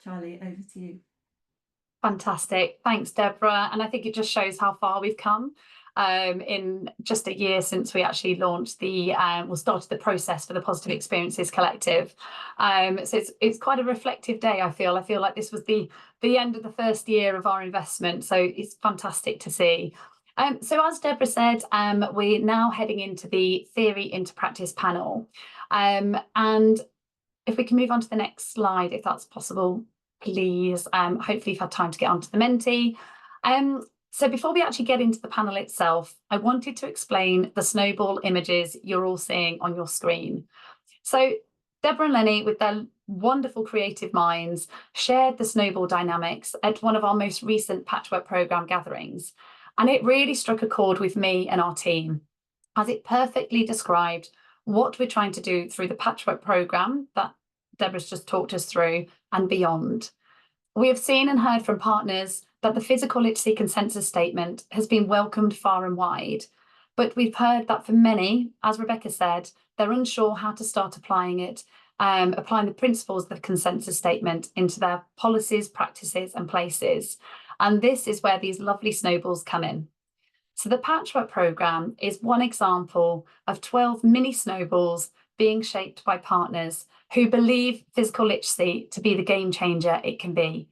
Charlie, over to you. Fantastic. Thanks, Deborah. And I think it just shows how far we've come in just a year since we actually launched started the process for the Positive Experiences Collective. So it's quite a reflective day, I feel. I feel like this was the end of the first year of our investment. So it's fantastic to see. So as Deborah said, we're now heading into the Theory into Practice panel. And if we can move on to the next slide, if that's possible, please. Hopefully you've had time to get onto the Menti. So before we actually get into the panel itself, I wanted to explain the snowball images you're all seeing on your screen. So Deborah and Lenny, with their wonderful creative minds, shared the snowball dynamics at one of our most recent Patchwork programme gatherings. And it really struck a chord with me and our team, as it perfectly described what we're trying to do through the Patchwork programme that Deborah's just talked us through and beyond. We have seen and heard from partners that the physical literacy consensus statement has been welcomed far and wide, but we've heard that for many, as Rebecca said, they're unsure how to start applying it, applying the principles of the consensus statement into their policies, practices and places. And this is where these lovely snowballs come in. So the Patchwork programme is one example of 12 mini snowballs being shaped by partners who believe physical literacy to be the game changer it can be.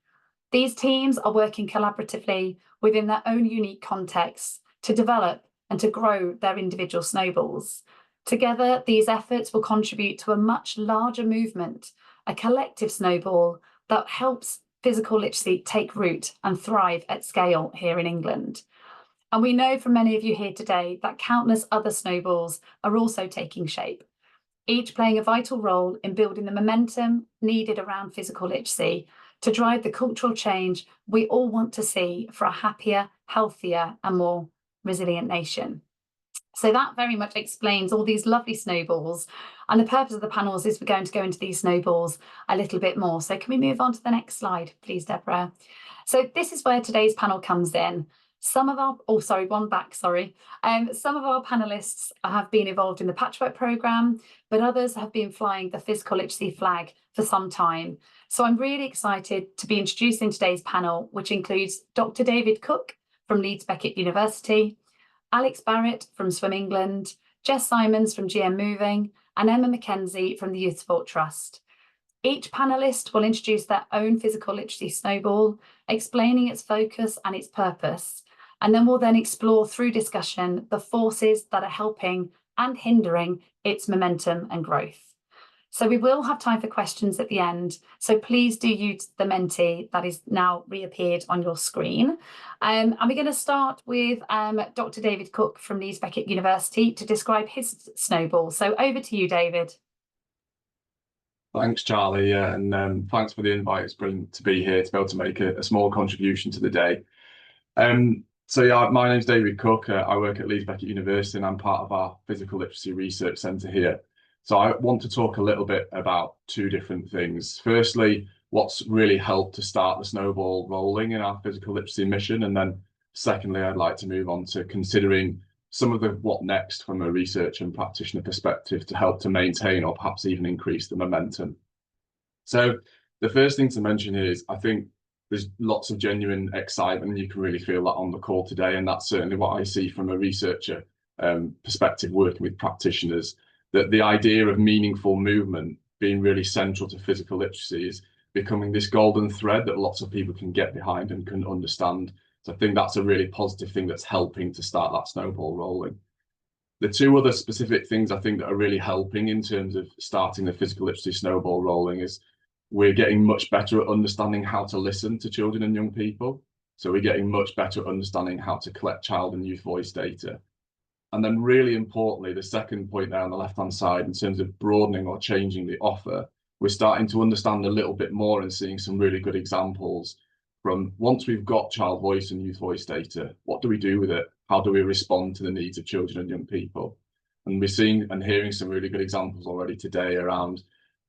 These teams are working collaboratively within their own unique contexts to develop and to grow their individual snowballs. Together, these efforts will contribute to a much larger movement, a collective snowball that helps physical literacy take root and thrive at scale here in England. And we know from many of you here today that countless other snowballs are also taking shape, each playing a vital role in building the momentum needed around physical literacy to drive the cultural change we all want to see for a happier, healthier and more resilient nation. So that very much explains all these lovely snowballs, and the purpose of the panels is we're going to go into these snowballs a little bit more. So can we move on to the next slide, please, Deborah? So this is where today's panel comes in. Some of our panelists have been involved in the Patchwork programme, but others have been flying the physical literacy flag for some time. So I'm really excited to be introducing today's panel, which includes Dr. David Cook from Leeds Beckett University, Alex Barrett from Swim England, Jess Simons from GM Moving, and Emma Mackenzie from the Youth Sport Trust. Each panellist will introduce their own physical literacy snowball, explaining its focus and its purpose. And then we'll then explore through discussion the forces that are helping and hindering its momentum and growth. So we will have time for questions at the end. So please do use the Menti that is now reappeared on your screen. And we're going to start with Dr. David Cook from Leeds Beckett University to describe his snowball. So over to you, David. Thanks, Charlie, and thanks for the invite. It's brilliant to be here to be able to make a small contribution to the day. So yeah, my name's David Cook. I work at Leeds Beckett University and I'm part of our Physical Literacy Research Centre here. So I want to talk a little bit about two different things. Firstly, what's really helped to start the snowball rolling in our physical literacy mission. And then secondly, I'd like to move on to considering some of the what next from a research and practitioner perspective to help to maintain or perhaps even increase the momentum. So the first thing to mention here is I think there's lots of genuine excitement. You can really feel that on the call today. And that's certainly what I see from a researcher perspective working with practitioners, that the idea of meaningful movement being really central to physical literacy is becoming this golden thread that lots of people can get behind and can understand. So I think that's a really positive thing that's helping to start that snowball rolling. The two other specific things I think that are really helping in terms of starting the physical literacy snowball rolling is we're getting much better at understanding how to listen to children and young people. So we're getting much better at understanding how to collect child and youth voice data. And then really importantly, the second point there on the left-hand side, in terms of broadening or changing the offer, we're starting to understand a little bit more and seeing some really good examples from once we've got child voice and youth voice data, what do we do with it? How do we respond to the needs of children and young people? And we're seeing and hearing some really good examples already today around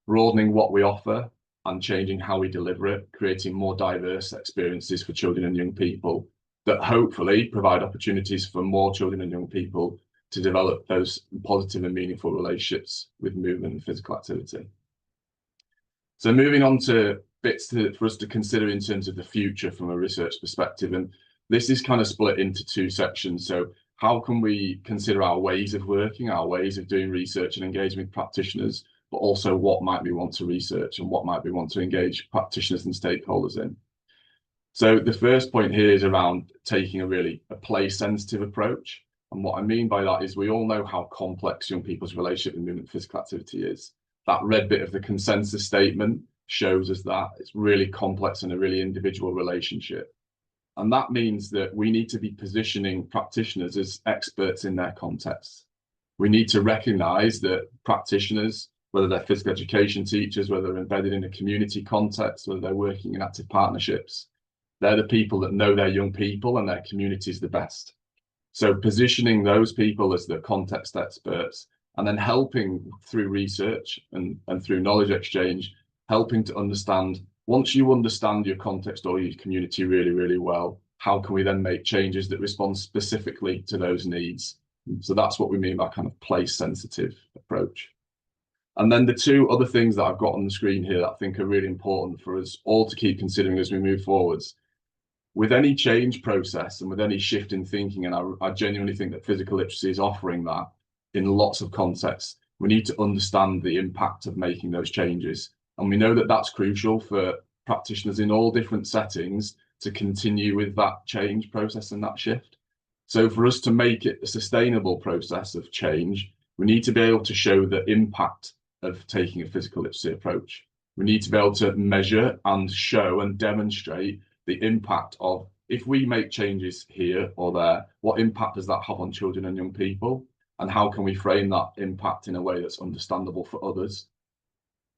broadening what we offer and changing how we deliver it, creating more diverse experiences for children and young people that hopefully provide opportunities for more children and young people to develop those positive and meaningful relationships with movement and physical activity. So moving on to bits for us to consider in terms of the future from a research perspective. And this is kind of split into two sections. So how can we consider our ways of working, our ways of doing research and engaging with practitioners, but also what might we want to research and what might we want to engage practitioners and stakeholders in. So the first point here is around taking a play-sensitive approach. And what I mean by that is we all know how complex young people's relationship with movement and physical activity is. That red bit of the consensus statement shows us that it's really complex and a really individual relationship. And that means that we need to be positioning practitioners as experts in their context. We need to recognize that practitioners, whether they're physical education teachers, whether they're embedded in a community context, whether they're working in active partnerships, they're the people that know their young people and their communities the best. So positioning those people as the context experts and then helping through research and through knowledge exchange, helping to understand, once you understand your context or your community really, really well, how can we then make changes that respond specifically to those needs? So that's what we mean by kind of place-sensitive approach. And then the two other things that I've got on the screen here that I think are really important for us all to keep considering as we move forwards. With any change process and with any shift in thinking, and I genuinely think that physical literacy is offering that in lots of contexts, we need to understand the impact of making those changes. And we know that that's crucial for practitioners in all different settings to continue with that change process and that shift. So for us to make it a sustainable process of change, we need to be able to show the impact of taking a physical literacy approach. We need to be able to measure and show and demonstrate the impact of, if we make changes here or there, what impact does that have on children and young people? And how can we frame that impact in a way that's understandable for others?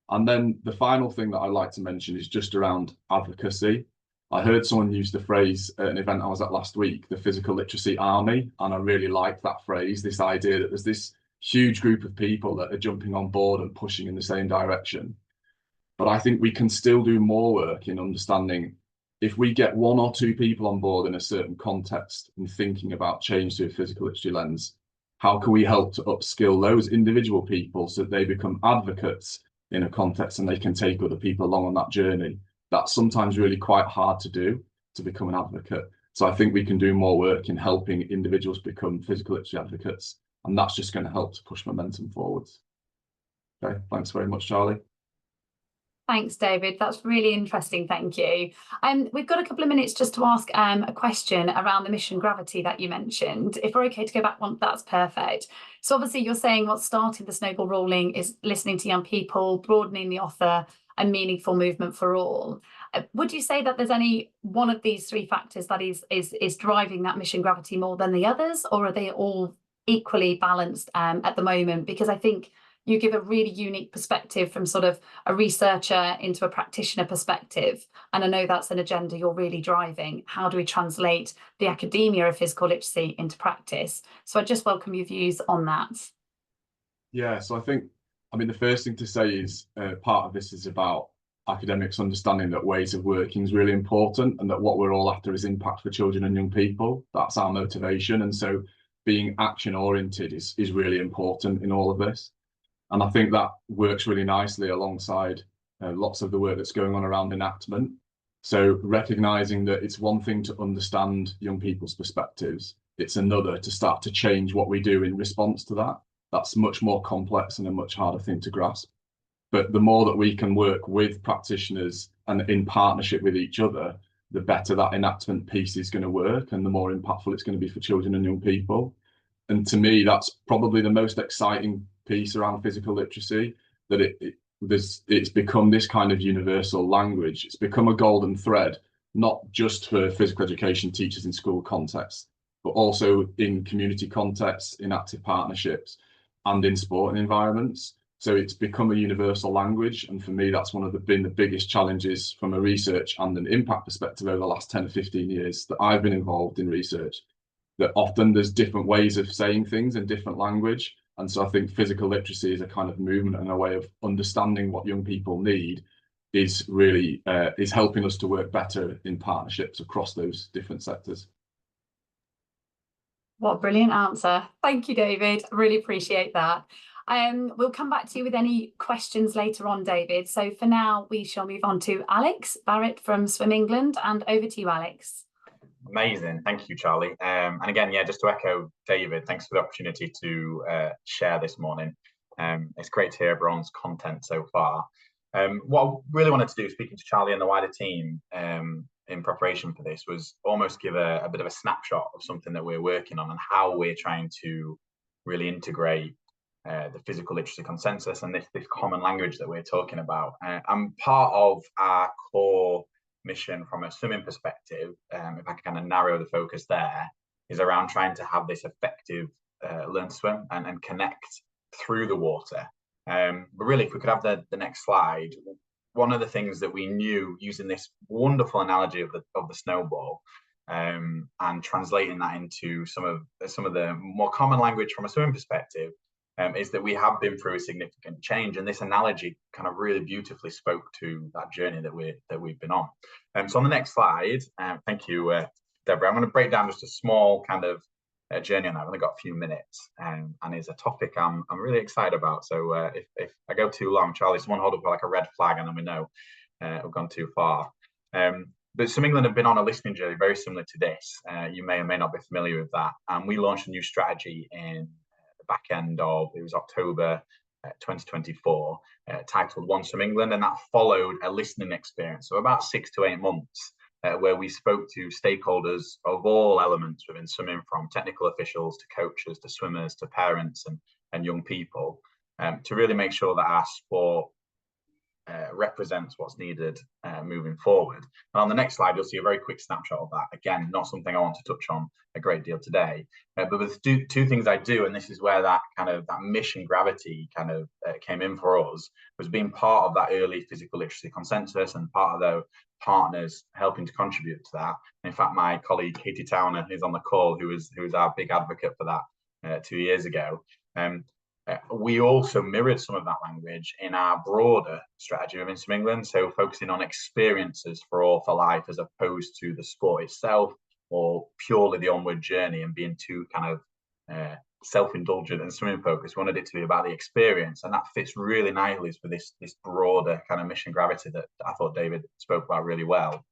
And then the final thing that I like to mention is just around advocacy. I heard someone use the phrase at an event I was at last week, the physical literacy army, and I really liked that phrase, this idea that there's this huge group of people that are jumping on board and pushing in the same direction. But I think we can still do more work in understanding, if we get one or two people on board in a certain context and thinking about change through a physical literacy lens, how can we help to upskill those individual people so that they become advocates in a context and they can take other people along on that journey? That's sometimes really quite hard to do, to become an advocate. So I think we can do more work in helping individuals become physical literacy advocates, and that's just going to help to push momentum forwards. Okay, thanks very much, Charlie. Thanks, David. That's really interesting. Thank you. We've got a couple of minutes just to ask a question around the mission gravity that you mentioned. If we're okay to go back one, that's perfect. So obviously you're saying what started the snowball rolling is listening to young people, broadening the offer and meaningful movement for all. Would you say that there's any one of these three factors that is driving that mission gravity more than the others, or are they all equally balanced at the moment? Because I think you give a really unique perspective from sort of a researcher into a practitioner perspective. And I know that's an agenda you're really driving. How do we translate the academia of physical literacy into practice? So I just welcome your views on that. Yeah, so I mean, the first thing to say is part of this is about academics understanding that ways of working is really important and that what we're all after is impact for children and young people. That's our motivation. And so being action oriented is really important in all of this. And I think that works really nicely alongside lots of the work that's going on around enactment. So recognizing that it's one thing to understand young people's perspectives, it's another to start to change what we do in response to that. That's much more complex and a much harder thing to grasp. But the more that we can work with practitioners and in partnership with each other, the better that enactment piece is going to work and the more impactful it's going to be for children and young people. And to me, that's probably the most exciting piece around physical literacy, that it's become this kind of universal language. It's become a golden thread, not just for physical education teachers in school contexts, but also in community contexts, in active partnerships, and in sporting environments. So it's become a universal language. And for me, that's been the biggest challenges from a research and an impact perspective over the last 10 or 15 years that I've been involved in research, that often there's different ways of saying things in different language. And so I think physical literacy is a kind of movement and a way of understanding what young people need is really is helping us to work better in partnerships across those different sectors. What a brilliant answer. Thank you, David. I really appreciate that. We'll come back to you with any questions later on, David. So for now, we shall move on to Alex Barrett from Swim England, and over to you, Alex. Amazing. Thank you, Charlie. And again, yeah, just to echo David, thanks for the opportunity to share this morning. It's great to hear everyone's content so far. What I really wanted to do, speaking to Charlie and the wider team in preparation for this, was almost give a bit of a snapshot of something that we're working on and how we're trying to really integrate the physical literacy consensus and this common language that we're talking about. And part of our core mission from a swimming perspective, if I can kind of narrow the focus there, is around trying to have this effective learn to swim and connect through the water. But really, if we could have the next slide, one of the things that we knew, using this wonderful analogy of the snowball, and translating that into some of the more common language from a swimming perspective, is that we have been through a significant change, and this analogy kind of really beautifully spoke to that journey that we've been on. So on the next slide, thank you, Deborah. I'm going to break down just a small kind of journey on that. I've only got a few minutes, and it's a topic I'm really excited about. So if I go too long, Charlie, someone hold up like a red flag, and then we know we've gone too far. But Swim England have been on a listening journey very similar to this. You may or may not be familiar with that. And we launched a new strategy in the back end of, it was October 2024, titled One Swim England. And that followed a listening experience. So about 6 to 8 months where we spoke to stakeholders of all elements within swimming, from technical officials to coaches to swimmers to parents and young people, to really make sure that our sport represents what's needed moving forward. And on the next slide, you'll see a very quick snapshot of that. Again, not something I want to touch on a great deal today, but with two things I do, and this is where that mission gravity kind of came in for us, was being part of that early physical literacy consensus and part of the partners helping to contribute to that. In fact, my colleague Katie Towner, who's on the call, who was our big advocate for that 2 years ago. We also mirrored some of that language in our broader strategy within Swim England, so focusing on experiences for all for life as opposed to the sport itself or purely the onward journey and being too kind of self-indulgent and swimming focused. We wanted it to be about the experience, and that fits really nicely with this broader kind of mission gravity that I thought David spoke about really well.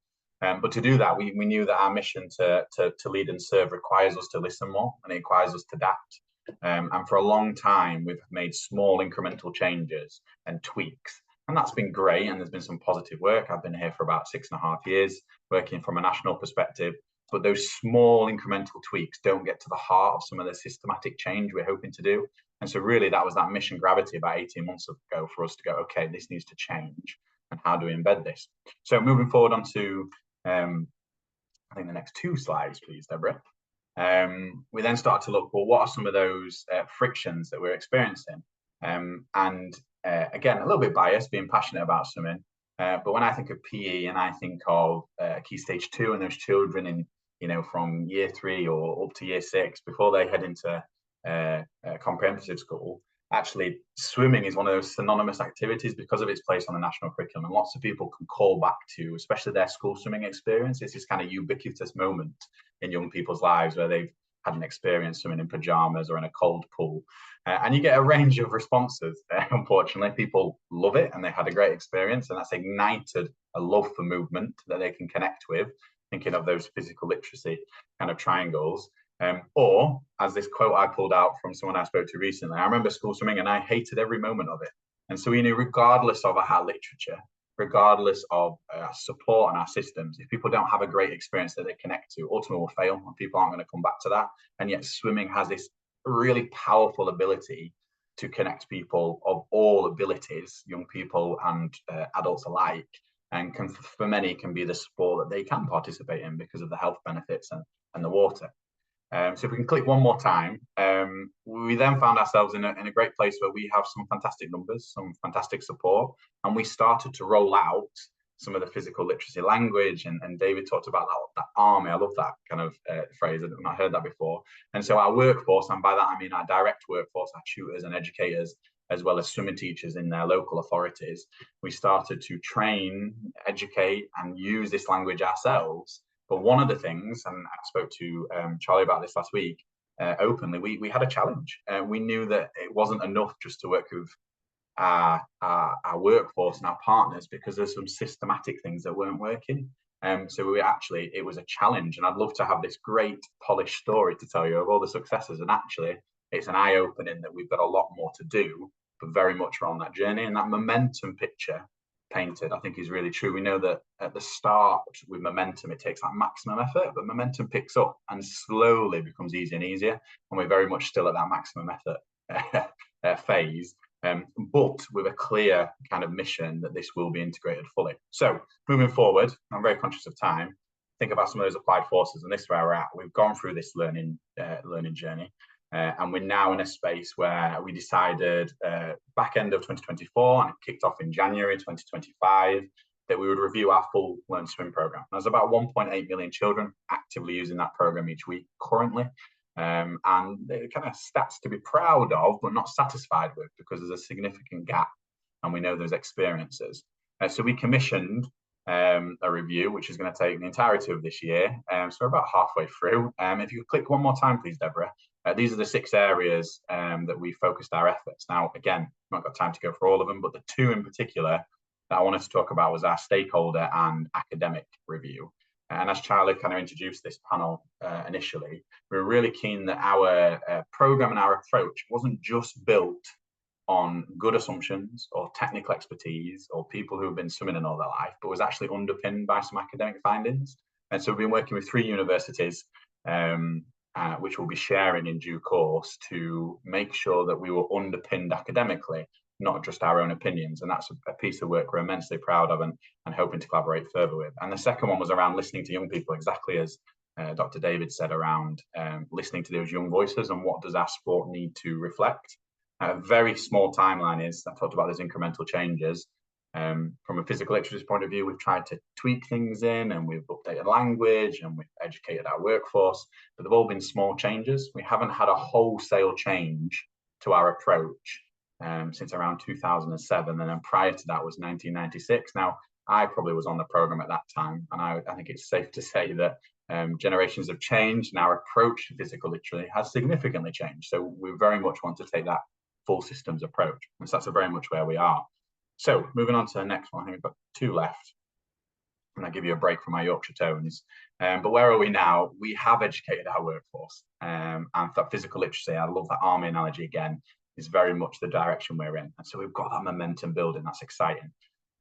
But to do that, we knew that our mission to lead and serve requires us to listen more, and it requires us to adapt. And for a long time, we've made small incremental changes and tweaks, and that's been great. And there's been some positive work. I've been here for about 6.5 years, working from a national perspective. But those small incremental tweaks don't get to the heart of some of the systematic change we're hoping to do. And so really, that was that mission gravity about 18 months ago for us to go, okay, this needs to change. And how do we embed this? So moving forward onto, I think the next 2 slides, please, Deborah. We then start to look, well, what are some of those frictions that we're experiencing? And again, a little bit biased, being passionate about swimming. But when I think of PE and I think of Key Stage 2 and those children in, from year 3 or up to year 6, before they head into comprehensive school, actually swimming is one of those synonymous activities because of its place on the national curriculum. And lots of people can call back to, especially their school swimming experience. It's this kind of ubiquitous moment in young people's lives where they've had an experience swimming in pajamas or in a cold pool. And you get a range of responses. Unfortunately, people love it and they had a great experience, and that's ignited a love for movement that they can connect with, thinking of those physical literacy kind of triangles. Or, as this quote I pulled out from someone I spoke to recently, I remember school swimming and I hated every moment of it. And so we knew, regardless of our literature, regardless of our support and our systems, if people don't have a great experience that they connect to, ultimately will fail and people aren't going to come back to that. And yet swimming has this really powerful ability to connect people of all abilities, young people and adults alike, and for many can be the sport that they can participate in because of the health benefits and the water. So if we can click one more time, we then found ourselves in a great place where we have some fantastic numbers, some fantastic support, and we started to roll out some of the physical literacy language. And David talked about that army. I love that kind of phrase. I've not heard that before. And so our workforce, and by that I mean our direct workforce, our tutors and educators, as well as swimming teachers in their local authorities, we started to train, educate, and use this language ourselves. But one of the things, and I spoke to Charlie about this last week, openly, we had a challenge. We knew that it wasn't enough just to work with our workforce and our partners, because there's some systematic things that weren't working. So it was a challenge, and I'd love to have this great polished story to tell you of all the successes. And actually, it's an eye-opening that we've got a lot more to do, but very much we're on that journey. And that momentum picture painted, I think, is really true. We know that at the start with momentum, it takes that maximum effort, but momentum picks up and slowly becomes easier and easier. And we're very much still at that maximum effort phase. But with a clear kind of mission that this will be integrated fully. So moving forward, I'm very conscious of time. Think about some of those applied forces, and this is where we're at. We've gone through this learning journey, and we're now in a space where we decided back end of 2024, and it kicked off in January 2025, that we would review our full Learn to Swim program. There's about 1.8 million children actively using that program each week currently. And they're kind of stats to be proud of, but not satisfied with, because there's a significant gap, and we know those experiences. So we commissioned a review, which is going to take the entirety of this year. So we're about halfway through. If you could click one more time, please, Deborah. These are the 6 areas that we focused our efforts. Now, again, I've not got time to go through all of them, but the 2 in particular that I wanted to talk about was our stakeholder and academic review. And as Charlie kind of introduced this panel initially, we were really keen that our program and our approach wasn't just built on good assumptions or technical expertise or people who have been swimming in all their life, but was actually underpinned by some academic findings. And so we've been working with 3 universities, which we'll be sharing in due course, to make sure that we were underpinned academically, not just our own opinions. And that's a piece of work we're immensely proud of and hoping to collaborate further with. And the second one was around listening to young people, exactly as Dr. David said, around listening to those young voices and what does our sport need to reflect. A very small timeline is, I talked about those incremental changes. From a physical literacy point of view, we've tried to tweak things in, and we've updated language, and we've educated our workforce, but they've all been small changes. We haven't had a wholesale change to our approach since around 2007, and then prior to that was 1996. Now, I probably was on the program at that time, and I think it's safe to say that generations have changed, and our approach to physical literacy has significantly changed. So we very much want to take that full systems approach, and so that's very much where we are. So moving on to the next one, I think we've got 2 left, and I'll give you a break from my Yorkshire tones. But where are we now? We have educated our workforce, and for physical literacy, I love that army analogy again, is very much the direction we're in. And so we've got that momentum building, that's exciting.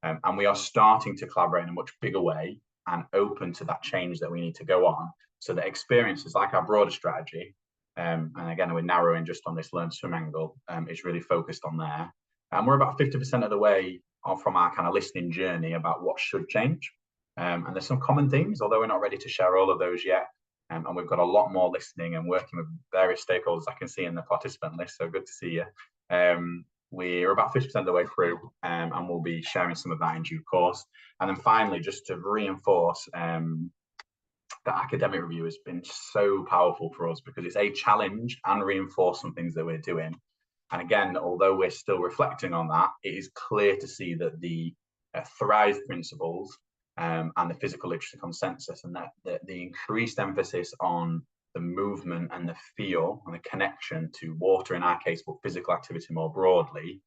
And we are starting to collaborate in a much bigger way and open to that change that we need to go on, so that experiences like our broader strategy, and again, we're narrowing just on this Learn to Swim angle, is really focused on there. And we're about 50% of the way from our kind of listening journey about what should change. And there's some common themes, although we're not ready to share all of those yet. And we've got a lot more listening and working with various stakeholders I can see in the participant list. So good to see you. We're about 50% of the way through, and we'll be sharing some of that in due course. And then finally, just to reinforce, that academic review has been so powerful for us, because it's a challenge and reinforce some things that we're doing. And again, although we're still reflecting on that, it is clear to see that the Thrive principles and the physical literacy consensus, and that the increased emphasis on the movement and the feel and the connection to water in our case, but physical activity more broadly,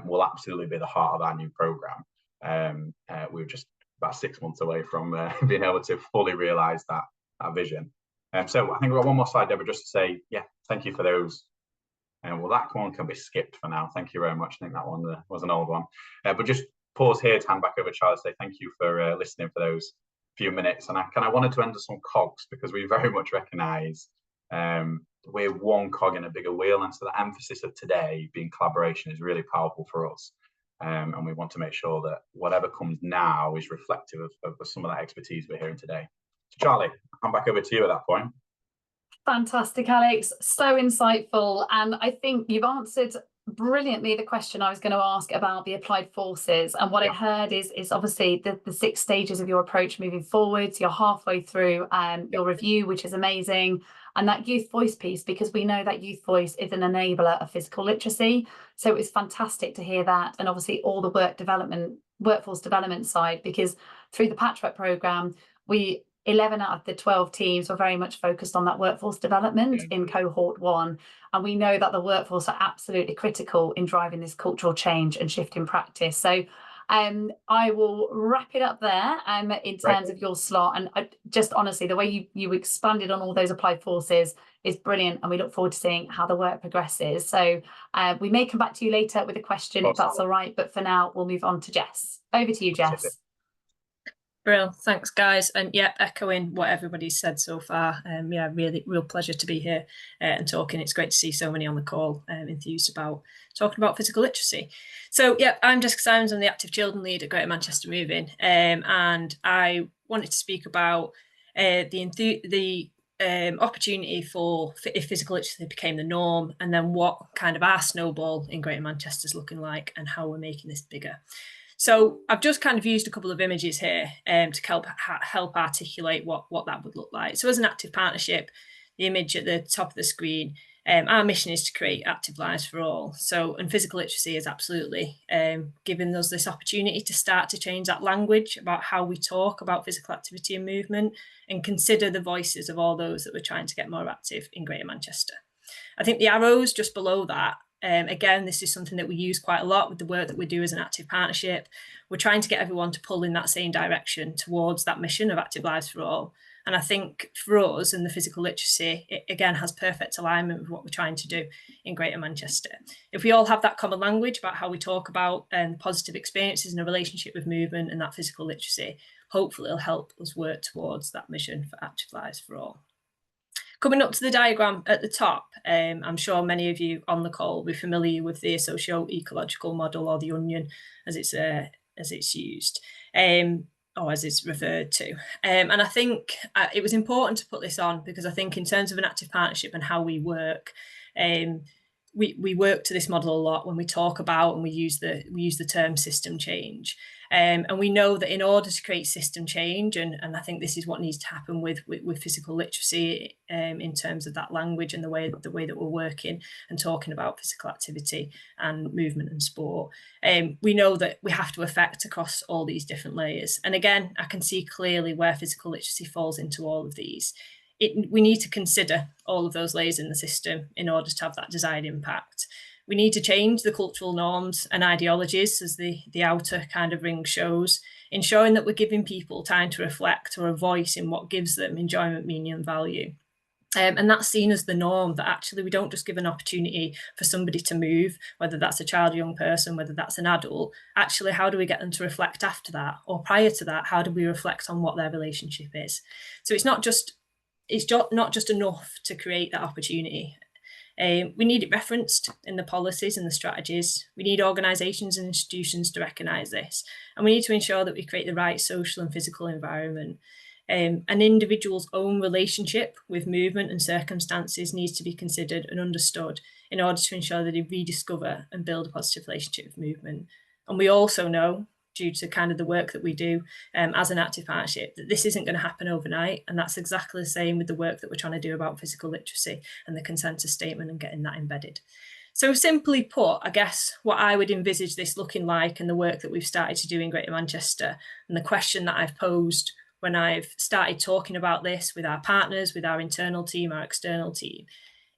will absolutely be the heart of our new program. We're just about 6 months away from being able to fully realise that vision. So I think we've got one more slide, Deborah, just to say, yeah, thank you for those. Well, that one can be skipped for now. Thank you very much. I think that one was an old one. But just pause here to hand back over to Charlie, say thank you for listening for those few minutes. And I wanted to end on some cogs, because we very much recognise we're one cog in a bigger wheel. And so the emphasis of today being collaboration is really powerful for us. And we want to make sure that whatever comes now is reflective of some of that expertise we're hearing today. So Charlie, I'll come back over to you at that point. Fantastic, Alex. So insightful. And I think you've answered brilliantly the question I was going to ask about the applied forces. And what I heard is obviously the 6 stages of your approach moving forwards. You're halfway through your review, which is amazing. And that youth voice piece, because we know that youth voice is an enabler of physical literacy. So it's fantastic to hear that. And obviously all the workforce development side, because through the Patchwork programme, we 11 out of the 12 teams were very much focused on that workforce development in cohort 1. And we know that the workforce are absolutely critical in driving this cultural change and shift in practice. So I will wrap it up there in terms of your slot. And just honestly, the way you expanded on all those applied forces is brilliant. And we look forward to seeing how the work progresses. So we may come back to you later with a question if that's all right. But for now, we'll move on to Jess. Over to you, Jess. Brilliant, thanks guys, and yeah, echoing what everybody's said so far. Yeah, real pleasure to be here and talking. It's great to see so many on the call enthused about talking about physical literacy. So yeah, I'm Jessica Simons. I'm the Active Children Lead at Greater Manchester Moving, and I wanted to speak about the opportunity for if physical literacy became the norm, and then what kind of our snowball in Greater Manchester is looking like, and how we're making this bigger. So I've just kind of used a couple of images here to help articulate what that would look like. So as an active partnership, the image at the top of the screen, our mission is to create active lives for all. So, and physical literacy is absolutely giving us this opportunity to start to change that language about how we talk about physical activity and movement, and consider the voices of all those that we're trying to get more active in Greater Manchester. I think the arrows just below that, again, this is something that we use quite a lot with the work that we do as an active partnership. We're trying to get everyone to pull in that same direction towards that mission of active lives for all. And I think for us and the physical literacy, it again has perfect alignment with what we're trying to do in Greater Manchester. If we all have that common language about how we talk about positive experiences in a relationship with movement and that physical literacy, hopefully it'll help us work towards that mission for active lives for all. Coming up to the diagram at the top, I'm sure many of you on the call will be familiar with the socio-ecological model, or the onion as it's used, or as it's referred to. And I think it was important to put this on because I think in terms of an active partnership and how we work, we work to this model a lot when we talk about and we use the term system change. And we know that in order to create system change, and I think this is what needs to happen with physical literacy in terms of that language and the way that we're working and talking about physical activity and movement and sport, we know that we have to affect across all these different layers. And again, I can see clearly where physical literacy falls into all of these. We need to consider all of those layers in the system in order to have that desired impact. We need to change the cultural norms and ideologies, as the outer kind of ring shows, ensuring that we're giving people time to reflect or a voice in what gives them enjoyment, meaning and value. And that's seen as the norm, that actually we don't just give an opportunity for somebody to move, whether that's a child or young person, whether that's an adult. Actually, how do we get them to reflect after that? Or prior to that, how do we reflect on what their relationship is? So it's not just enough to create that opportunity. We need it referenced in the policies and the strategies. We need organisations and institutions to recognise this. And we need to ensure that we create the right social and physical environment. An individual's own relationship with movement and circumstances needs to be considered and understood in order to ensure that they rediscover and build a positive relationship with movement. And we also know, due to kind of the work that we do as an active partnership, that this isn't going to happen overnight. And that's exactly the same with the work that we're trying to do about physical literacy and the consensus statement and getting that embedded. So simply put, I guess what I would envisage this looking like and the work that we've started to do in Greater Manchester, and the question that I've posed when I've started talking about this with our partners, with our internal team, our external team,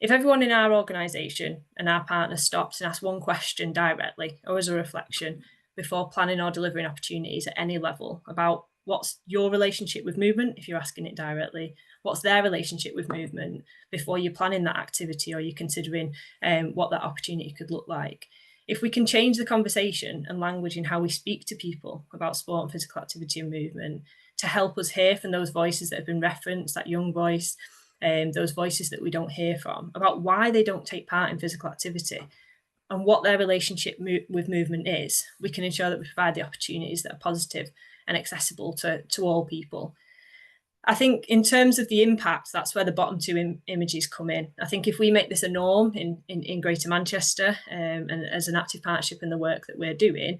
if everyone in our organisation and our partners stops and asks one question directly or as a reflection before planning or delivering opportunities at any level about what's your relationship with movement, if you're asking it directly, what's their relationship with movement before you're planning that activity or you're considering what that opportunity could look like. If we can change the conversation and language in how we speak to people about sport and physical activity and movement to help us hear from those voices that have been referenced, that young voice, those voices that we don't hear from, about why they don't take part in physical activity, and what their relationship with movement is, we can ensure that we provide the opportunities that are positive and accessible to all people. I think in terms of the impact, that's where the bottom two images come in. I think if we make this a norm in Greater Manchester and as an active partnership in the work that we're doing,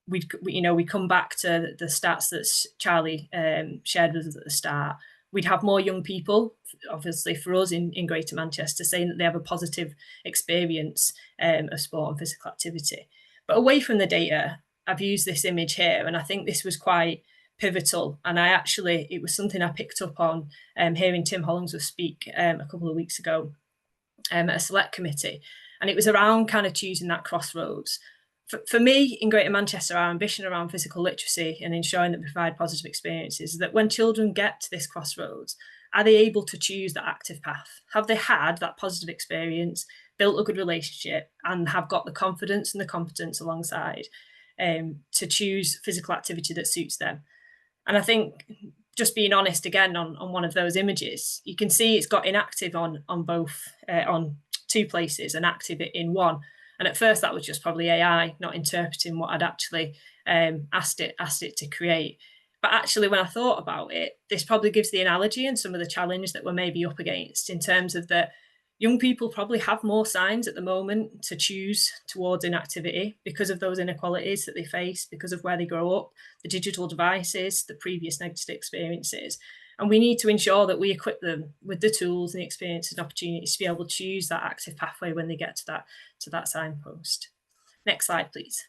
we come back to the stats that Charlie shared with us at the start. We'd have more young people, obviously for us in Greater Manchester, saying that they have a positive experience of sport and physical activity. But away from the data, I've used this image here, and I think this was quite pivotal. And it was something I picked up on hearing Tim Hollingsworth speak a couple of weeks ago at a select committee. And it was around kind of choosing that crossroads. For me, in Greater Manchester, our ambition around physical literacy and ensuring that we provide positive experiences is that when children get to this crossroads, are they able to choose that active path? Have they had that positive experience, built a good relationship, and have got the confidence and the competence alongside to choose physical activity that suits them? And I think, just being honest again on one of those images, you can see it's got inactive on both, on 2 places and active in one. And at first that was just probably AI not interpreting what I'd actually asked it to create. But actually, when I thought about it, this probably gives the analogy and some of the challenge that we're maybe up against, in terms of that young people probably have more signs at the moment to choose towards inactivity because of those inequalities that they face, because of where they grow up, the digital devices, the previous negative experiences. And we need to ensure that we equip them with the tools and the experiences and opportunities to be able to choose that active pathway when they get to that signpost. Next slide, please.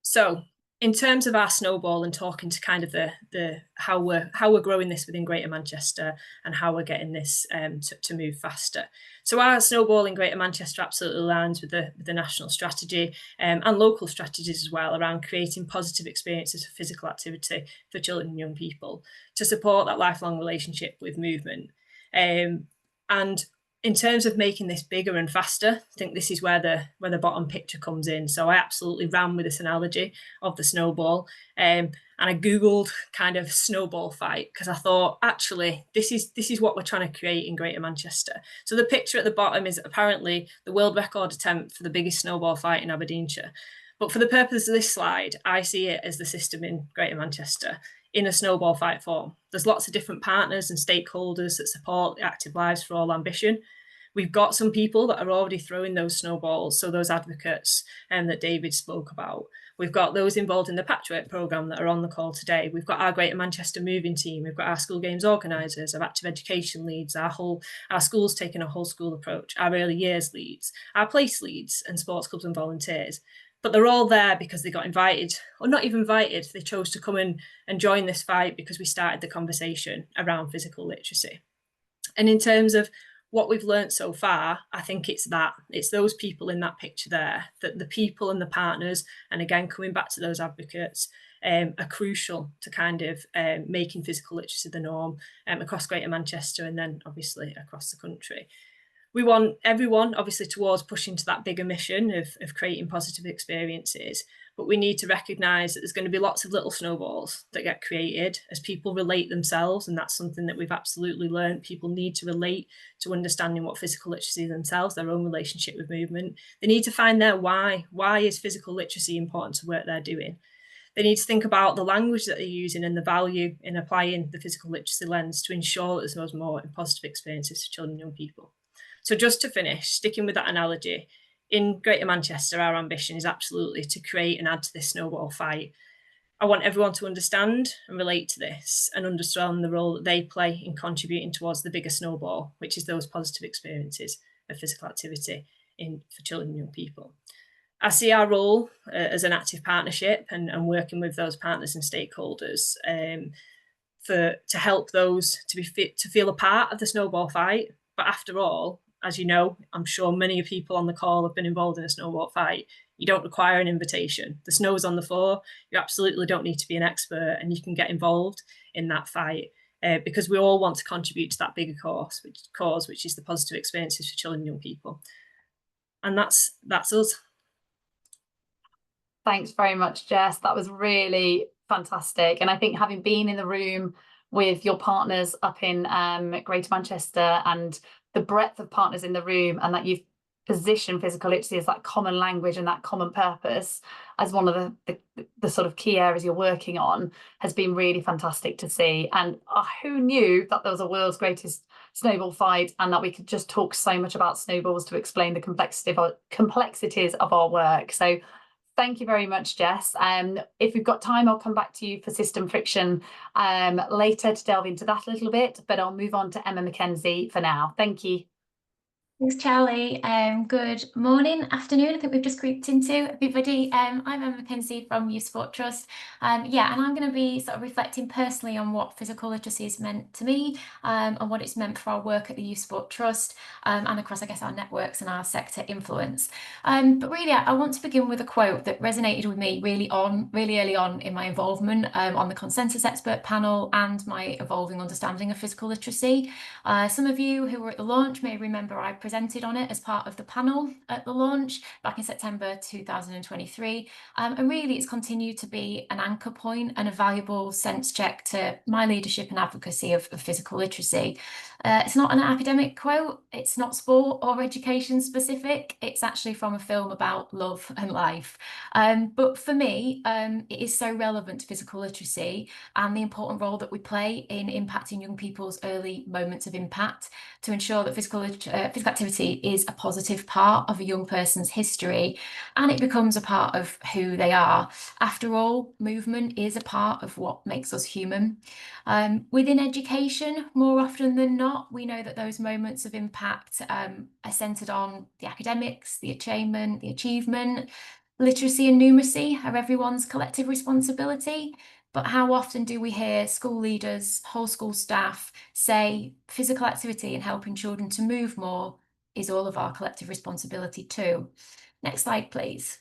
So, in terms of our snowball and talking to kind of the how we're growing this within Greater Manchester and how we're getting this to move faster. So our snowball in Greater Manchester absolutely aligns with the national strategy and local strategies as well, around creating positive experiences of physical activity for children and young people to support that lifelong relationship with movement. And in terms of making this bigger and faster, I think this is where the bottom picture comes in. So I absolutely ran with this analogy of the snowball, and I Googled kind of snowball fight, because I thought, actually, this is what we're trying to create in Greater Manchester. So the picture at the bottom is apparently the world record attempt for the biggest snowball fight in Aberdeenshire. But for the purpose of this slide, I see it as the system in Greater Manchester in a snowball fight form. There's lots of different partners and stakeholders that support the Active Lives for All ambition. We've got some people that are already throwing those snowballs, so those advocates that David spoke about. We've got those involved in the Patchwork programme that are on the call today. We've got our Greater Manchester Moving Team. We've got our school games organisers, our active education leads, our schools taking a whole school approach, our early years leads, our place leads and sports clubs and volunteers. But they're all there because they got invited, or not even invited, they chose to come in and join this fight because we started the conversation around physical literacy. And in terms of what we've learned so far, I think it's those people in that picture there, that the people and the partners, and again, coming back to those advocates, are crucial to kind of making physical literacy the norm across Greater Manchester and then obviously across the country. We want everyone obviously towards pushing to that bigger mission of creating positive experiences, but we need to recognise that there's going to be lots of little snowballs that get created as people relate themselves, and that's something that we've absolutely learned. People need to relate to understanding what physical literacy is themselves, their own relationship with movement. They need to find their why. Why is physical literacy important to work they're doing? They need to think about the language that they're using and the value in applying the physical literacy lens to ensure that there's those more positive experiences for children and young people. So just to finish, sticking with that analogy, in Greater Manchester, our ambition is absolutely to create and add to this snowball fight. I want everyone to understand and relate to this and understand the role that they play in contributing towards the bigger snowball, which is those positive experiences of physical activity for children and young people. I see our role as an active partnership and working with those partners and stakeholders to help those to be fit to feel a part of the snowball fight. But after all, as you know, I'm sure many people on the call have been involved in a snowball fight. You don't require an invitation. The snow is on the floor. You absolutely don't need to be an expert, and you can get involved in that fight because we all want to contribute to that bigger cause, which is the positive experiences for children and young people. And that's us. Thanks very much, Jess. That was really fantastic. And I think having been in the room with your partners up in Greater Manchester and the breadth of partners in the room, and that you've positioned physical literacy as that common language and that common purpose as one of the sort of key areas you're working on, has been really fantastic to see. And who knew that there was a world's greatest snowball fight and that we could just talk so much about snowballs to explain the complexities of our work. So thank you very much, Jess. If we've got time, I'll come back to you for system friction later to delve into that a little bit, but I'll move on to Emma Mackenzie for now. Thank you. Thanks, Charlie. Good morning, afternoon. I think we've just creeped into everybody. I'm Emma Mackenzie from Youth Sport Trust. And I'm going to be sort of reflecting personally on what physical literacy has meant to me, and what it's meant for our work at the Youth Sport Trust, and across, I guess, our networks and our sector influence. But really, I want to begin with a quote that resonated with me really early on in my involvement on the consensus expert panel and my evolving understanding of physical literacy. Some of you who were at the launch may remember I presented on it as part of the panel at the launch back in September 2023. And really it's continued to be an anchor point and a valuable sense check to my leadership and advocacy of physical literacy. It's not an academic quote, it's not sport or education specific, it's actually from a film about love and life. But for me, it is so relevant to physical literacy and the important role that we play in impacting young people's early moments of impact to ensure that physical activity is a positive part of a young person's history and it becomes a part of who they are. After all, movement is a part of what makes us human. Within education, more often than not, we know that those moments of impact are centred on the academics, the achievement. Literacy and numeracy are everyone's collective responsibility. But how often do we hear school leaders, whole school staff say physical activity and helping children to move more is all of our collective responsibility too? Next slide, please.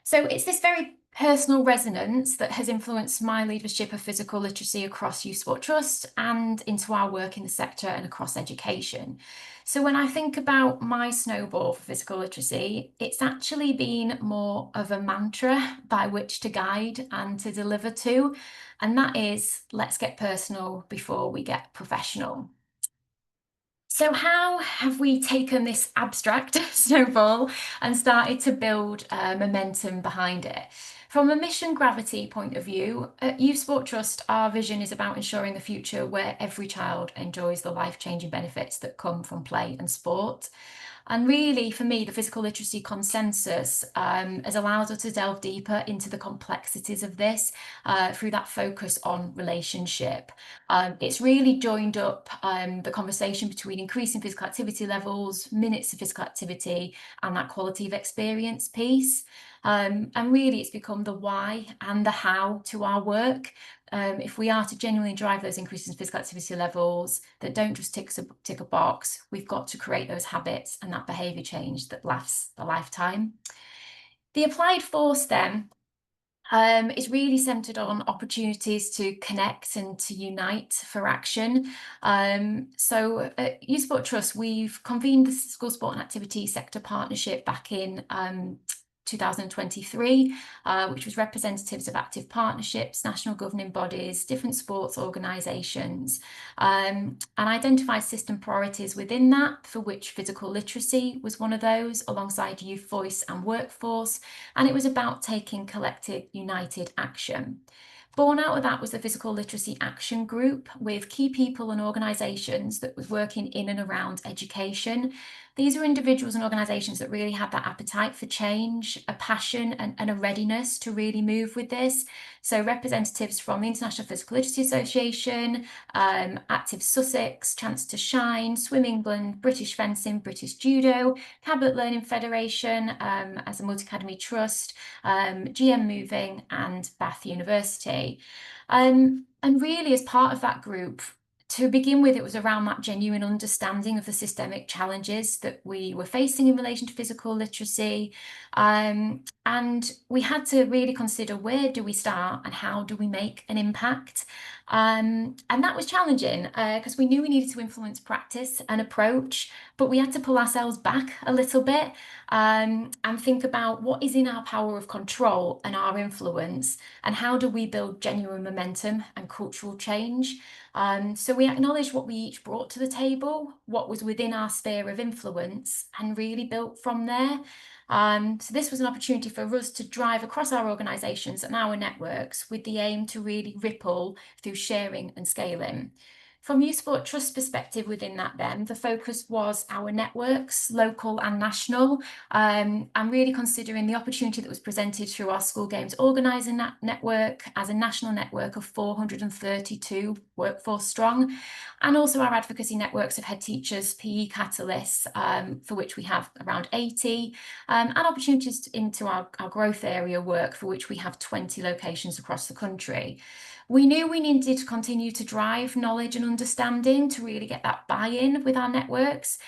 So it's this very personal resonance that has influenced my leadership of physical literacy across Youth Sport Trust and into our work in the sector and across education. So when I think about my snowball for physical literacy, it's actually been more of a mantra by which to guide and to deliver to, and that is, let's get personal before we get professional. So how have we taken this abstract snowball and started to build momentum behind it? From a mission gravity point of view, at Youth Sport Trust, our vision is about ensuring a future where every child enjoys the life-changing benefits that come from play and sport. And really, for me, the physical literacy consensus has allowed us to delve deeper into the complexities of this through that focus on relationship. It's really joined up the conversation between increasing physical activity levels, minutes of physical activity, and that quality of experience piece. And really, it's become the why and the how to our work. If we are to genuinely drive those increases in physical activity levels that don't just tick a box, we've got to create those habits and that behaviour change that lasts a lifetime. The applied force then is really centred on opportunities to connect and to unite for action. So at Youth Sport Trust, we've convened the School Sport and Activity Sector Partnership back in 2023, which was representatives of active partnerships, national governing bodies, different sports organisations, and identified system priorities within that, for which physical literacy was one of those, alongside youth voice and workforce, and it was about taking collective, united action. Born out of that was the Physical Literacy Action Group, with key people and organisations that was working in and around education. These are individuals and organisations that really had that appetite for change, a passion and a readiness to really move with this. So representatives from the International Physical Literacy Association, Active Sussex, Chance to Shine, Swim England, British Fencing, British Judo, Cabot Learning Federation as a multi-academy trust, GM Moving and Bath University. And really as part of that group, to begin with, it was around that genuine understanding of the systemic challenges that we were facing in relation to physical literacy. And we had to really consider, where do we start and how do we make an impact? And that was challenging because we knew we needed to influence practice and approach, but we had to pull ourselves back a little bit and think about what is in our power of control and our influence, and how do we build genuine momentum and cultural change. So we acknowledged what we each brought to the table, what was within our sphere of influence, and really built from there. So this was an opportunity for us to drive across our organisations and our networks with the aim to really ripple through sharing and scaling. From Youth Sport Trust perspective within that then, the focus was our networks, local and national, and really considering the opportunity that was presented through our school games organising that network as a national network of 432 workforce strong, and also our advocacy networks of head teachers, PE catalysts, for which we have around 80, and opportunities into our growth area work, for which we have 20 locations across the country. We knew we needed to continue to drive knowledge and understanding to really get that buy-in with our networks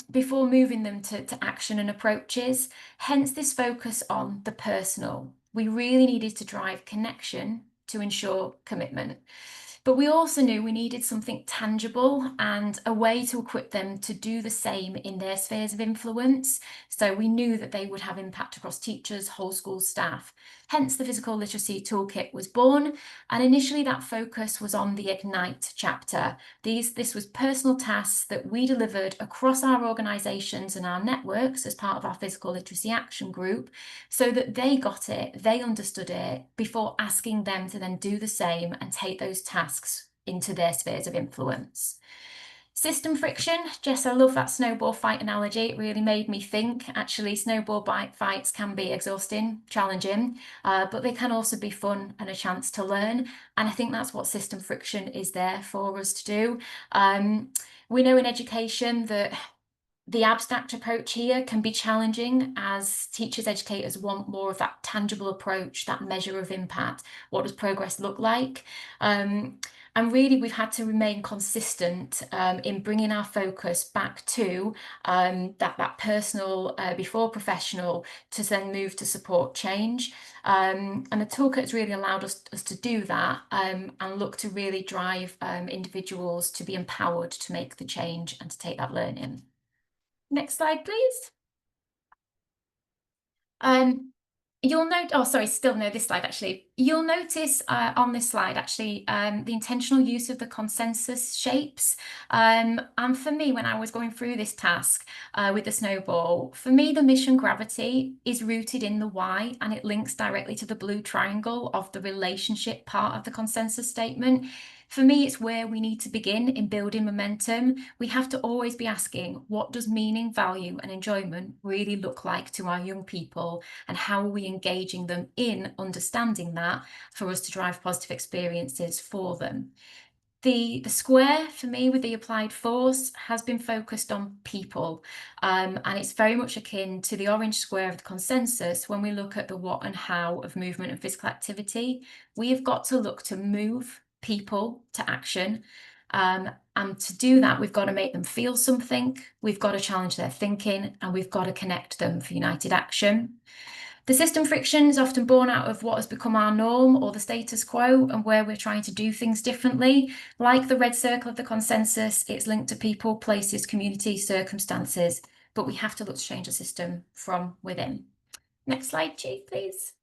before moving them to action and approaches. Hence this focus on the personal. We really needed to drive connection to ensure commitment. But we also knew we needed something tangible and a way to equip them to do the same in their spheres of influence. So we knew that they would have impact across teachers, whole school staff. Hence the Physical Literacy Toolkit was born. And initially that focus was on the Ignite chapter. This was personal tasks that we delivered across our organisations and our networks as part of our Physical Literacy Action Group, so that they got it, they understood it, before asking them to then do the same and take those tasks into their spheres of influence. System friction, Jess, I love that snowball fight analogy. It really made me think. Actually, snowball fights can be exhausting, challenging, but they can also be fun and a chance to learn. And I think that's what system friction is there for us to do. We know in education that the abstract approach here can be challenging, as teachers, educators want more of that tangible approach, that measure of impact. What does progress look like? And really, we've had to remain consistent in bringing our focus back to that personal before professional, to then move to support change. And the toolkit has really allowed us to do that and look to really drive individuals to be empowered to make the change and to take that learning. Next slide, please. You'll note, oh, sorry, still no, this slide actually. You'll notice on this slide actually the intentional use of the consensus shapes. And for me, when I was going through this task with the snowball, for me, the mission gravity is rooted in the why, and it links directly to the blue triangle of the relationship part of the consensus statement. For me, it's where we need to begin in building momentum. We have to always be asking, what does meaning, value, and enjoyment really look like to our young people, and how are we engaging them in understanding that for us to drive positive experiences for them? The square for me with the applied force has been focused on people, and it's very much akin to the orange square of the consensus. When we look at the what and how of movement and physical activity, we have got to look to move people to action. And to do that, we've got to make them feel something, we've got to challenge their thinking, and we've got to connect them for united action. The system friction is often born out of what has become our norm or the status quo, and where we're trying to do things differently. Like the red circle of the consensus, it's linked to people, places, communities, circumstances, but we have to look to change the system from within. Next slide, Chief, please.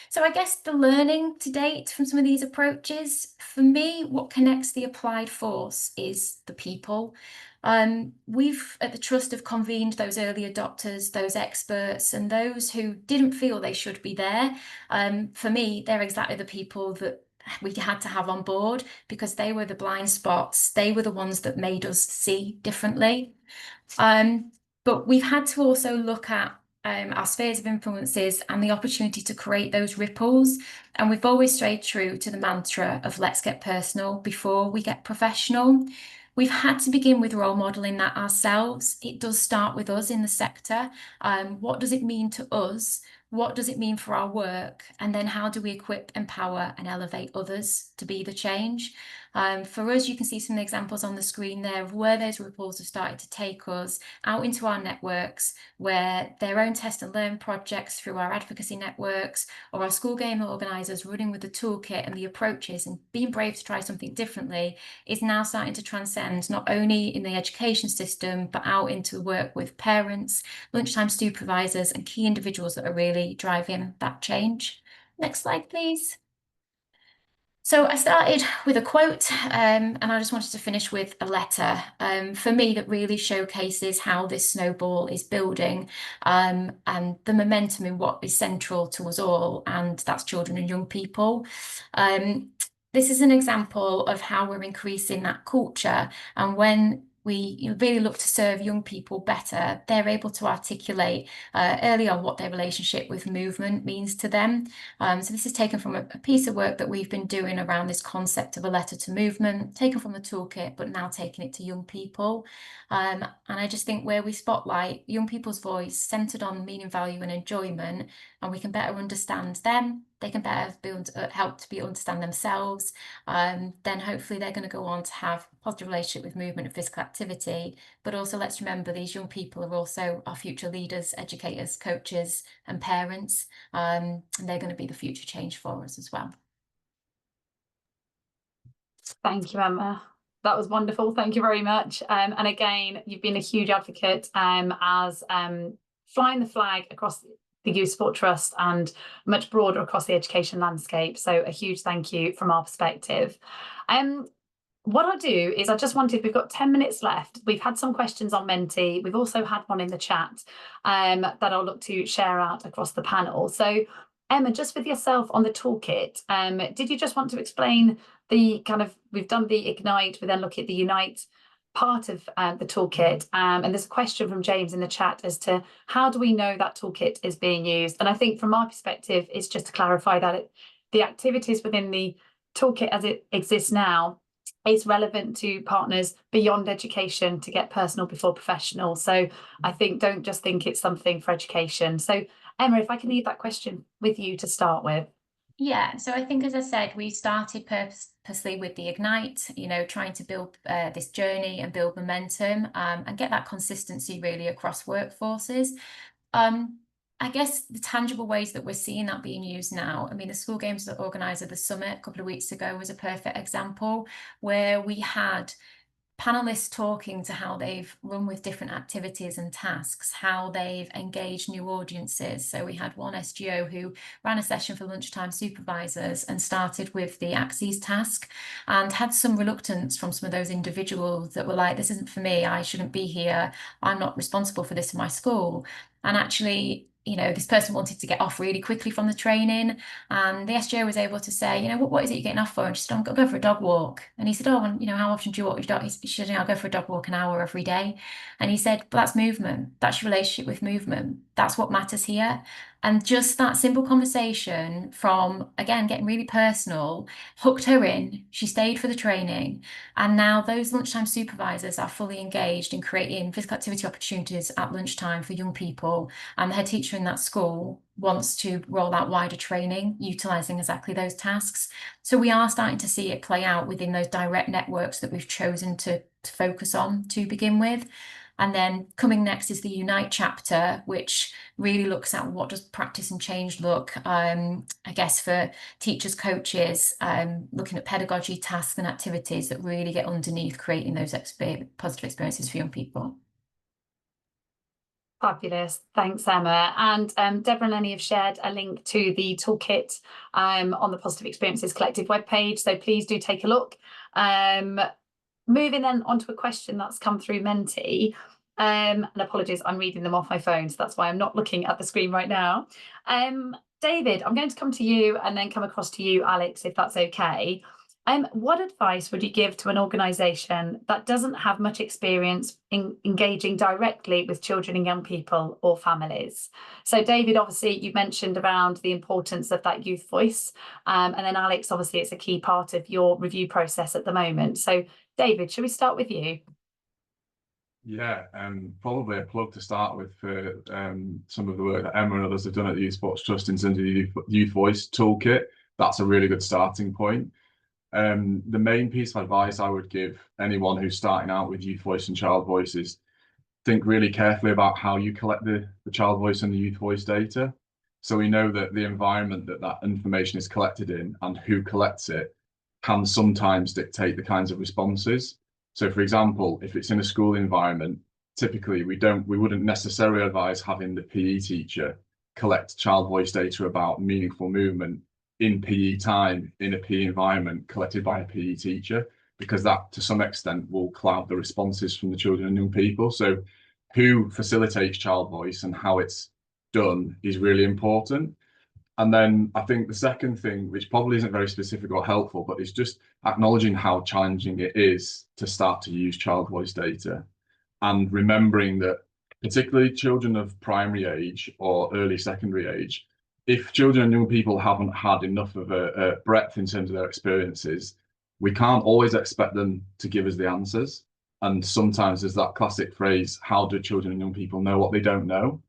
So I guess the learning to date from some of these approaches, for me, what connects the applied force is the people. We've at the Trust have convened those early adopters, those experts, and those who didn't feel they should be there. For me, they're exactly the people that we had to have on board, because they were the blind spots. They were the ones that made us see differently. But we've had to also look at our spheres of influences and the opportunity to create those ripples. And we've always stayed true to the mantra of let's get personal before we get professional. We've had to begin with role modelling that ourselves. It does start with us in the sector. What does it mean to us? What does it mean for our work? And then how do we equip, empower, and elevate others to be the change? For us, you can see some examples on the screen there of where those ripples have started to take us out into our networks, where their own test and learn projects through our advocacy networks, or our school game organisers running with the toolkit and the approaches and being brave to try something differently, is now starting to transcend not only in the education system, but out into work with parents, lunchtime supervisors, and key individuals that are really driving that change. Next slide, please. So I started with a quote, and I just wanted to finish with a letter for me that really showcases how this snowball is building, and the momentum in what is central to us all, and that's children and young people. this is an example of how we're increasing that culture. And when we really look to serve young people better, they're able to articulate early on what their relationship with movement means to them. So this is taken from a piece of work that we've been doing around this concept of a letter to movement, taken from the toolkit, but now taking it to young people. And I just think where we spotlight young people's voice centered on meaning, value and enjoyment, and we can better understand them, they can better help to understand themselves, then hopefully they're going to go on to have a positive relationship with movement and physical activity. But also let's remember these young people are also our future leaders, educators, coaches and parents, and they're going to be the future change for us as well. Thank you, Emma. That was wonderful. Thank you very much. And again, you've been a huge advocate as flying the flag across the Youth Sport Trust and much broader across the education landscape. So a huge thank you from our perspective. What I'll do is we've got 10 minutes left. We've had some questions on Menti. We've also had one in the chat that I'll look to share out across the panel. So Emma, just with yourself on the toolkit, did you just want to explain the we've done the Ignite, we then look at the Unite part of the toolkit, and there's a question from James in the chat as to how do we know that toolkit is being used? And I think from our perspective, it's just to clarify that the activities within the toolkit as it exists now is relevant to partners beyond education to get personal before professional. So I think don't just think it's something for education. So Emma, if I can leave that question with you to start with. Yeah, so I think, as I said, we started purposely with the Ignite, trying to build this journey and build momentum and get that consistency really across workforces. I guess the tangible ways that we're seeing that being used now, I mean, the School Games Organiser, the Summit a couple of weeks ago was a perfect example where we had panelists talking to how they've run with different activities and tasks, how they've engaged new audiences. So we had one SGO who ran a session for lunchtime supervisors and started with the Axes task and had some reluctance from some of those individuals that were like, this isn't for me, I shouldn't be here, I'm not responsible for this in my school. And actually, this person wanted to get off really quickly from the training, and the SGO was able to say, what is it you're getting off for? And she said, I'll go for a dog walk. And he said, oh, and how often do you walk your dog? She said, I'll go for a dog walk an hour every day. And he said, but that's movement. That's your relationship with movement. That's what matters here. And just that simple conversation from, again, getting really personal, hooked her in. She stayed for the training. And now those lunchtime supervisors are fully engaged in creating physical activity opportunities at lunchtime for young people. And the head teacher in that school wants to roll out wider training, utilising exactly those tasks. So we are starting to see it play out within those direct networks that we've chosen to focus on to begin with. And then coming next is the Unite chapter, which really looks at what does practice and change look, I guess, for teachers, coaches, looking at pedagogy, tasks and activities that really get underneath creating those positive experiences for young people. Fabulous. Thanks, Emma. And Deborah and Lenny have shared a link to the toolkit on the Positive Experiences Collective webpage. So please do take a look. Moving then on to a question that's come through Menti. And apologies, I'm reading them off my phone, so that's why I'm not looking at the screen right now. David, I'm going to come to you and then come across to you, Alex, if that's okay. What advice would you give to an organisation that doesn't have much experience in engaging directly with children and young people or families? So David, obviously you mentioned around the importance of that youth voice. And then Alex, obviously it's a key part of your review process at the moment. So David, should we start with you? Yeah, probably a plug to start with for some of the work that Emma and others have done at the Youth Sports Trust in terms of the Youth Voice Toolkit. That's a really good starting point. The main piece of advice I would give anyone who's starting out with youth voice and child voice is think really carefully about how you collect the child voice and the youth voice data. So we know that the environment that information is collected in and who collects it can sometimes dictate the kinds of responses. So for example, if it's in a school environment, typically we wouldn't necessarily advise having the PE teacher collect child voice data about meaningful movement in PE time, in a PE environment collected by a PE teacher, because that to some extent will cloud the responses from the children and young people. So who facilitates child voice and how it's done is really important. And then I think the second thing, which probably isn't very specific or helpful, but is just acknowledging how challenging it is to start to use child voice data, and remembering that particularly children of primary age or early secondary age, if children and young people haven't had enough of a breadth in terms of their experiences, we can't always expect them to give us the answers. And sometimes there's that classic phrase, how do children and young people know what they don't know?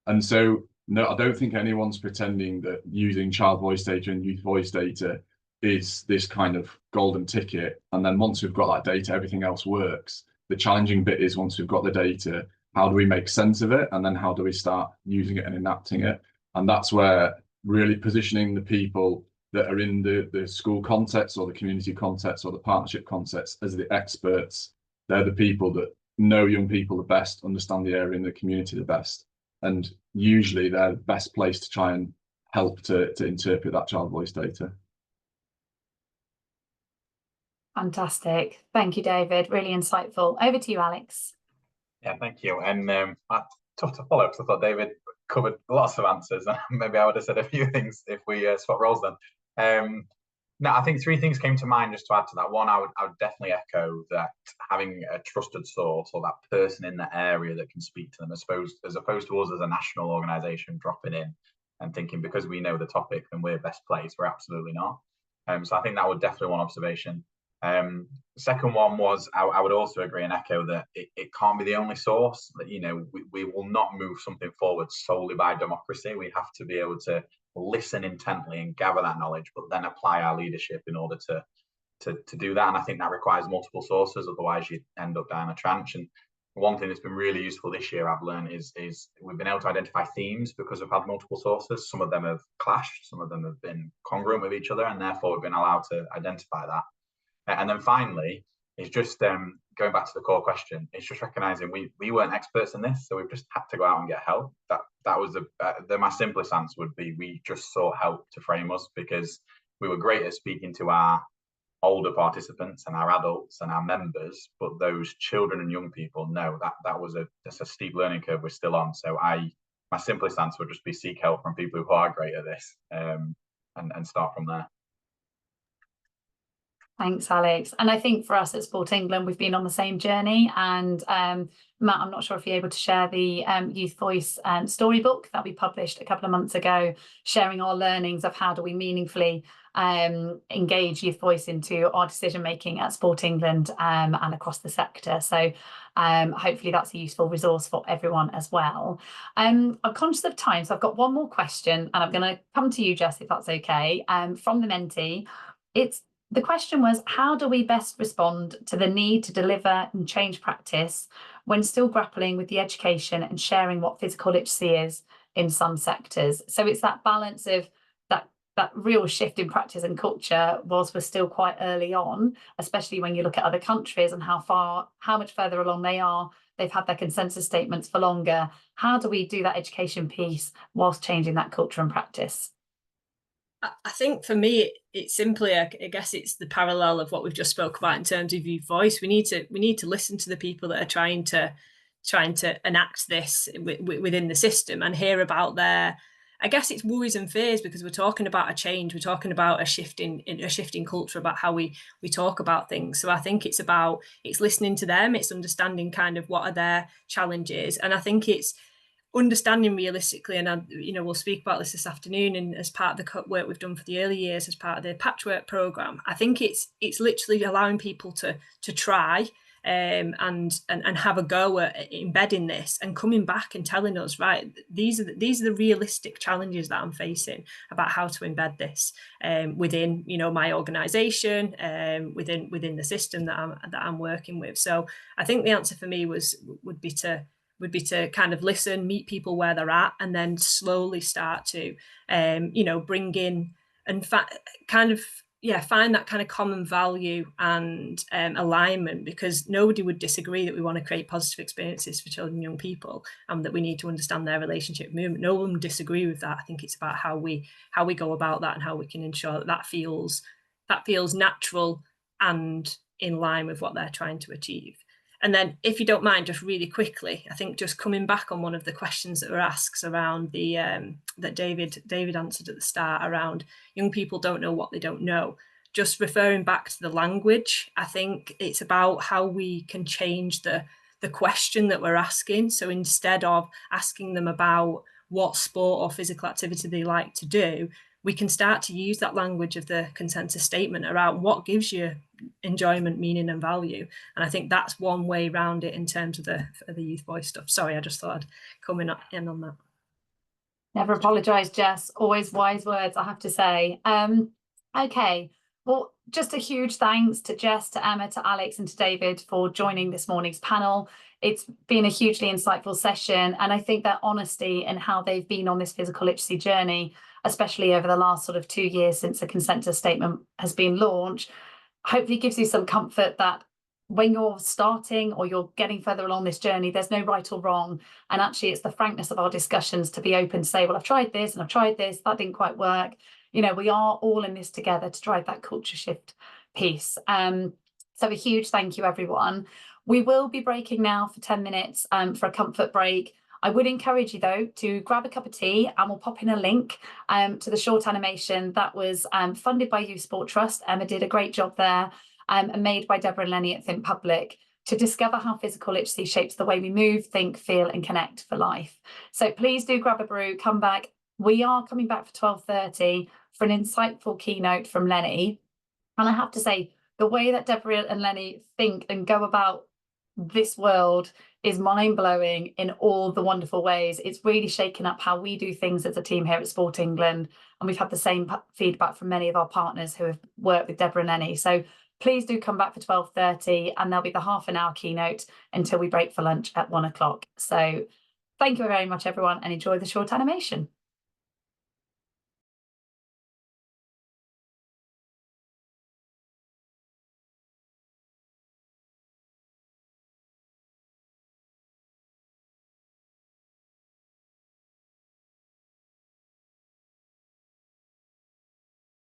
And so, no, I don't think anyone's pretending that using child voice data and youth voice data is this kind of golden ticket. And then once we've got that data, everything else works. The challenging bit is once we've got the data, how do we make sense of it? And then how do we start using it and enacting it? And that's where really positioning the people that are in the school context or the community context or the partnership context as the experts. They're the people that know young people the best, understand the area and the community the best. And usually they're the best place to try and help to interpret that child voice data. Fantastic. Thank you, David. Really insightful. Over to you, Alex. Yeah, thank you. And tough to follow because I thought David covered lots of answers. Maybe I would have said a few things if we swap roles then. No, I think three things came to mind just to add to that. One, I would definitely echo that having a trusted source or that person in the area that can speak to them, as opposed to us as a national organisation dropping in and thinking because we know the topic then we're best placed. We're absolutely not. So I think that would definitely one observation. The second one was I would also agree and echo that it can't be the only source. That we will not move something forward solely by democracy. We have to be able to listen intently and gather that knowledge, but then apply our leadership in order to do that. And I think that requires multiple sources, otherwise you end up down a trench. And one thing that's been really useful this year I've learned is we've been able to identify themes because we've had multiple sources. Some of them have clashed, some of them have been congruent with each other, and therefore we've been allowed to identify that. And then finally, it's just going back to the core question. It's just recognizing we weren't experts in this, so we've just had to go out and get help. That was my simplest answer would be we just sought help to frame us because we were great at speaking to our older participants and our adults and our members, but those children and young people, no, that was just a steep learning curve we're still on. So my simplest answer would just be seek help from people who are great at this, and start from there. Thanks, Alex. And I think for us at Sport England, we've been on the same journey. And Matt, I'm not sure if you're able to share the Youth Voice storybook that we published a couple of months ago, sharing our learnings of how do we meaningfully engage youth voice into our decision making at Sport England and across the sector. So hopefully that's a useful resource for everyone as well. I'm conscious of time, so I've got one more question, and I'm going to come to you, Jess, if that's okay. From the Mentee, the question was, how do we best respond to the need to deliver and change practice when still grappling with the education and sharing what physical literacy is in some sectors? So it's that balance of that real shift in practice and culture whilst we're still quite early on, especially when you look at other countries and how much further along they are. They've had their consensus statements for longer. How do we do that education piece whilst changing that culture and practice? I think for me, it's simply, I guess it's the parallel of what we've just spoke about in terms of youth voice. We need to listen to the people that are trying to enact this within the system and hear about their, I guess it's worries and fears, because we're talking about a change. We're talking about a shifting culture about how we talk about things. So I think it's listening to them. It's understanding kind of what are their challenges. And I think it's understanding realistically, and we'll speak about this afternoon, and as part of the work we've done for the early years as part of the patchwork program, I think it's literally allowing people to try and have a go at embedding this and coming back and telling us, right, these are the realistic challenges that I'm facing about how to embed this within my organisation, within the system that I'm working with. So I think the answer for me would be to kind of listen, meet people where they're at, and then slowly start to, bring in and find that kind of common value and alignment, because nobody would disagree that we want to create positive experiences for children and young people, and that we need to understand their relationship movement. No one would disagree with that. I think it's about how we go about that and how we can ensure that feels natural and in line with what they're trying to achieve. And then, if you don't mind, just really quickly, I think just coming back on one of the questions that were asked around the that David answered at the start around young people don't know what they don't know. Just referring back to the language, I think it's about how we can change the question that we're asking. So instead of asking them about what sport or physical activity they like to do, we can start to use that language of the consensus statement around what gives you enjoyment, meaning and value. And I think that's one way around it in terms of the youth voice stuff. Sorry, I just thought I'd come in on that. Never apologise, Jess. Always wise words, I have to say. Okay, well, just a huge thanks to Jess, to Emma, to Alex and to David for joining this morning's panel. It's been a hugely insightful session, and I think their honesty and how they've been on this physical literacy journey, especially over the last sort of 2 years since the consensus statement has been launched, hopefully gives you some comfort that when you're starting or you're getting further along this journey, there's no right or wrong. And actually, it's the frankness of our discussions to be open to say, well, I've tried this and I've tried this, that didn't quite work. You know, we are all in this together to drive that culture shift piece. So a huge thank you, everyone. We will be breaking now for 10 minutes for a comfort break. I would encourage you, though, to grab a cup of tea, and we'll pop in a link to the short animation that was funded by Youth Sport Trust. Emma did a great job there, and made by Deborah and Lenny at Think Public, to discover how physical literacy shapes the way we move, think, feel and connect for life. So please do grab a brew, come back. We are coming back for 12:30 for an insightful keynote from Lenny. And I have to say, the way that Deborah and Lenny think and go about this world is mind-blowing in all the wonderful ways. It's really shaken up how we do things as a team here at Sport England. And we've had the same feedback from many of our partners who have worked with Deborah and Lenny. So please do come back for 12:30, and there'll be the half-an-hour keynote until we break for lunch at 1 o'clock. So thank you very much, everyone, and enjoy the short animation.